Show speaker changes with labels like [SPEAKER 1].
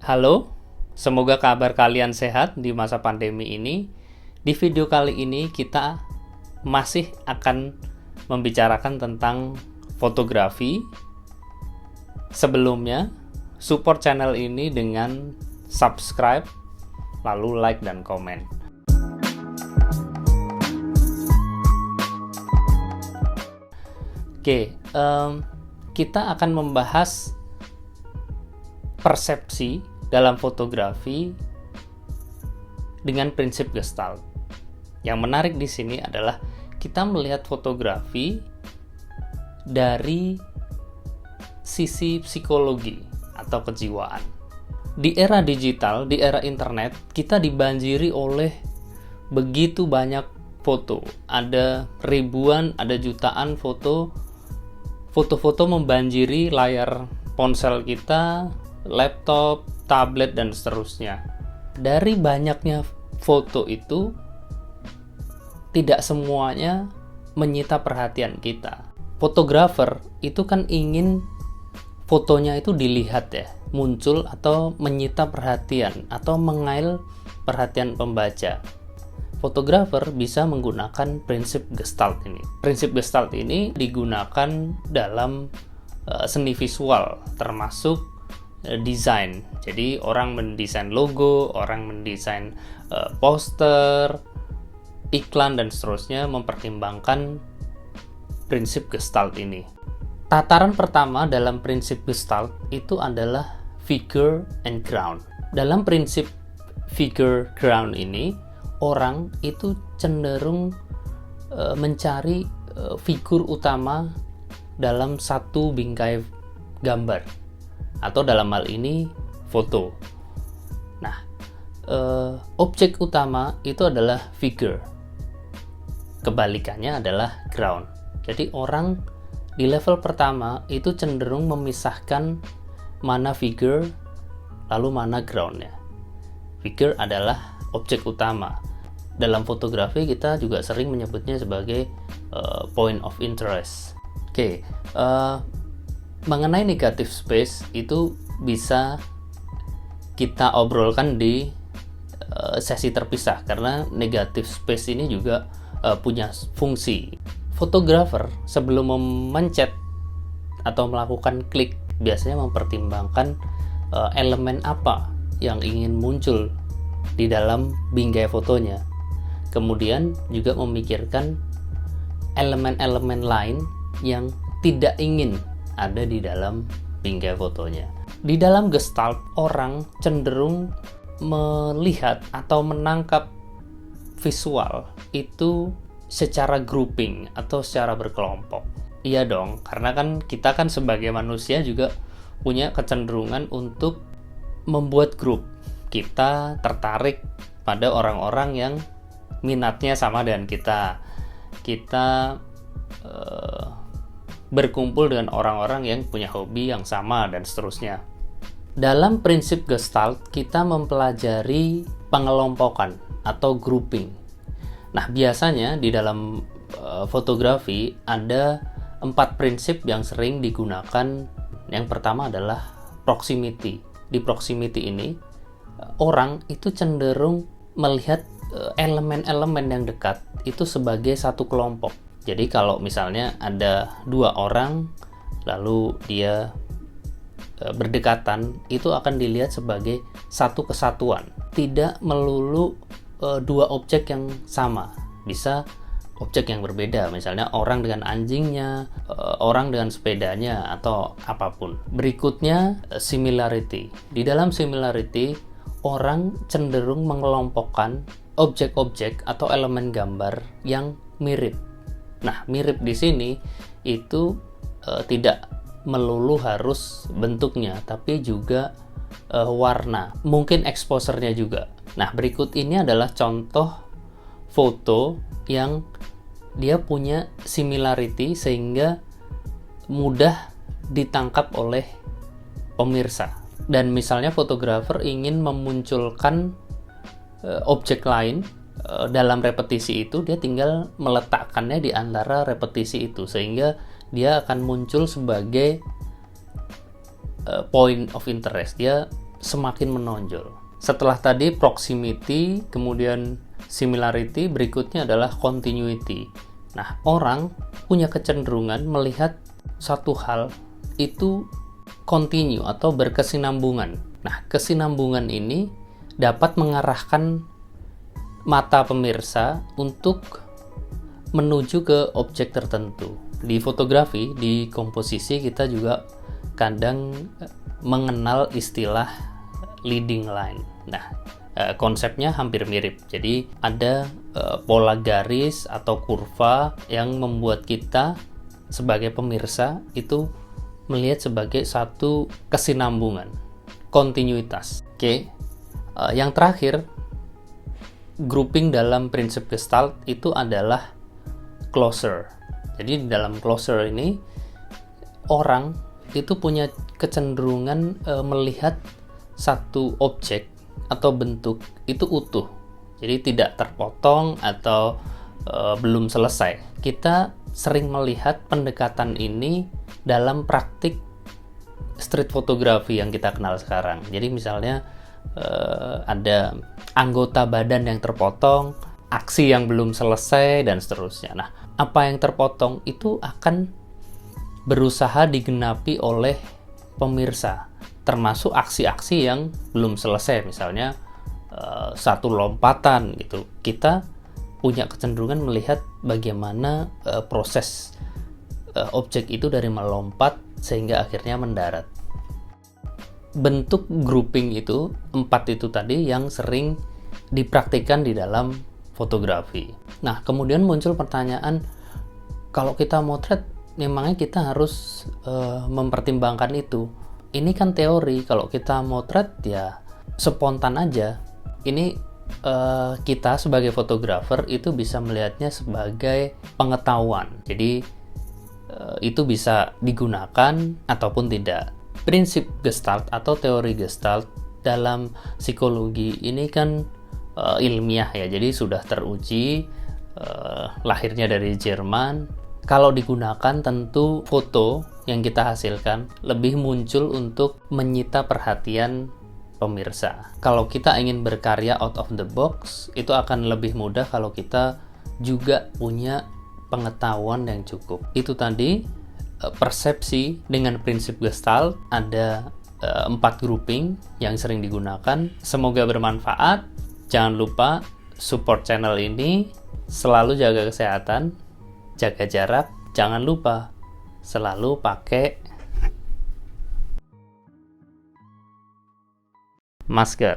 [SPEAKER 1] Halo, semoga kabar kalian sehat di masa pandemi ini. Di video kali ini kita masih akan membicarakan tentang fotografi. Sebelumnya, support channel ini dengan subscribe, lalu like dan komen. Oke, kita akan membahas persepsi dalam fotografi dengan prinsip Gestalt. Yang menarik di sini adalah kita melihat fotografi dari sisi psikologi atau kejiwaan. Di era digital, di era internet, kita dibanjiri oleh begitu banyak foto. Ada ribuan, ada jutaan foto-foto membanjiri layar ponsel kita, laptop, tablet, dan seterusnya. Dari banyaknya foto itu, tidak semuanya menyita perhatian kita. Fotografer itu kan ingin fotonya itu dilihat ya, muncul atau menyita perhatian atau mengail perhatian pembaca. Fotografer bisa menggunakan prinsip Gestalt ini. Prinsip Gestalt ini digunakan dalam seni visual, termasuk desain. Jadi orang mendesain logo, orang mendesain poster, iklan, dan seterusnya mempertimbangkan prinsip Gestalt ini. Tataran pertama dalam prinsip Gestalt itu adalah figure and ground. Dalam prinsip figure ground ini, orang itu cenderung mencari figur utama dalam satu bingkai gambar, atau dalam hal ini foto. Nah, objek utama itu adalah figure. Kebalikannya adalah ground. Jadi orang di level pertama itu cenderung memisahkan mana figure lalu mana groundnya. Figure adalah objek utama. Dalam fotografi kita juga sering menyebutnya sebagai point of interest. Oke, mengenai negative space itu bisa kita obrolkan di sesi terpisah, karena negative space ini juga punya fungsi. Fotografer sebelum memencet atau melakukan klik biasanya mempertimbangkan elemen apa yang ingin muncul di dalam bingkai fotonya. Kemudian juga memikirkan elemen-elemen lain yang tidak ingin ada di dalam bingkai fotonya. Di dalam Gestalt, orang cenderung melihat atau menangkap visual itu secara grouping atau secara berkelompok. Iya dong, karena kan kita kan sebagai manusia juga punya kecenderungan untuk membuat grup. Kita tertarik pada orang-orang yang minatnya sama dengan kita. Kita berkumpul dengan orang-orang yang punya hobi yang sama, dan seterusnya. Dalam prinsip Gestalt, kita mempelajari pengelompokan atau grouping. Nah, biasanya di dalam fotografi ada 4 prinsip yang sering digunakan. Yang pertama adalah proximity. Di proximity ini, orang itu cenderung melihat elemen-elemen yang dekat itu sebagai satu kelompok. Jadi kalau misalnya ada 2 orang lalu dia berdekatan, itu akan dilihat sebagai satu kesatuan. Tidak melulu 2 objek yang sama, bisa objek yang berbeda, misalnya orang dengan anjingnya, orang dengan sepedanya, atau apapun. Berikutnya, similarity. Di dalam similarity, orang cenderung mengelompokkan objek-objek atau elemen gambar yang mirip. Nah, mirip di sini itu tidak melulu harus bentuknya, tapi juga warna, mungkin exposure-nya juga. Nah, berikut ini adalah contoh foto yang dia punya similarity sehingga mudah ditangkap oleh pemirsa. Dan misalnya fotografer ingin memunculkan objek lain dalam repetisi itu, dia tinggal meletakkannya di antara repetisi itu sehingga dia akan muncul sebagai point of interest. Dia semakin menonjol. Setelah tadi proximity, kemudian similarity, berikutnya adalah continuity. Nah, orang punya kecenderungan melihat satu hal itu continue atau berkesinambungan. Nah, kesinambungan ini dapat mengarahkan mata pemirsa untuk menuju ke objek tertentu. Di fotografi, di komposisi, kita juga kadang mengenal istilah leading line. Nah, konsepnya hampir mirip. Jadi ada pola garis atau kurva yang membuat kita sebagai pemirsa itu melihat sebagai satu kesinambungan, kontinuitas. Oke. Yang terakhir, grouping dalam prinsip Gestalt itu adalah closure. Jadi di dalam closure ini orang itu punya kecenderungan melihat satu objek atau bentuk itu utuh. Jadi tidak terpotong atau belum selesai. Kita sering melihat pendekatan ini dalam praktik street photography yang kita kenal sekarang. Jadi misalnya ada anggota badan yang terpotong, aksi yang belum selesai, dan seterusnya. Nah, apa yang terpotong itu akan berusaha digenapi oleh pemirsa, termasuk aksi-aksi yang belum selesai, misalnya satu lompatan gitu. Kita punya kecenderungan melihat bagaimana proses objek itu dari melompat sehingga akhirnya mendarat. Bentuk grouping itu, 4 itu tadi yang sering dipraktikkan di dalam fotografi. Nah, kemudian muncul pertanyaan, kalau kita motret, memangnya kita harus mempertimbangkan itu? Ini kan teori, kalau kita motret ya spontan aja. Ini kita sebagai fotografer itu bisa melihatnya sebagai pengetahuan. Jadi itu bisa digunakan ataupun tidak. Prinsip Gestalt atau teori Gestalt dalam psikologi ini kan ilmiah ya, jadi sudah teruji, lahirnya dari Jerman. Kalau digunakan tentu foto yang kita hasilkan lebih muncul untuk menyita perhatian pemirsa. Kalau kita ingin berkarya out of the box, itu akan lebih mudah kalau kita juga punya pengetahuan yang cukup. Itu tadi persepsi dengan prinsip Gestalt. Ada 4 grouping yang sering digunakan. Semoga bermanfaat. Jangan lupa support channel ini, selalu jaga kesehatan, jaga jarak, jangan lupa selalu pakai masker.